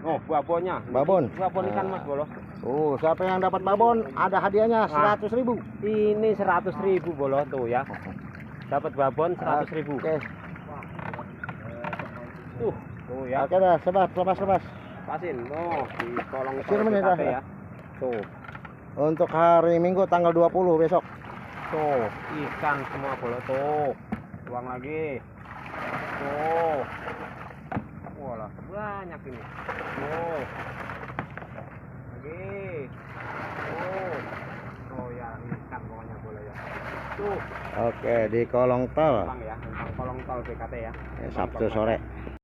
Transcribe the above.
Oh, babonnya. Babon. Babon ikan mas bolo. Siapa yang dapat babon ada hadiahnya 100.000. Ini 100.000 bolo tuh ya. Dapat babon 100.000. Oke. Tuh ya. Oke dah, lepas. Pasin. Oh, di kolong Sini dah. ya. Tuh. Untuk hari Minggu tanggal 20 besok. Tuh, ikan semua bolo tuh. Tuang lagi. Tuh. Walah, banyak ini. Tuh. Lagi. Tuh. Oh ya, ikan pokoknya bolo ya. Tuh. Oke, di kolong tol. Tentang ya, tentang kolong tol BKT ya. Sabtu sore.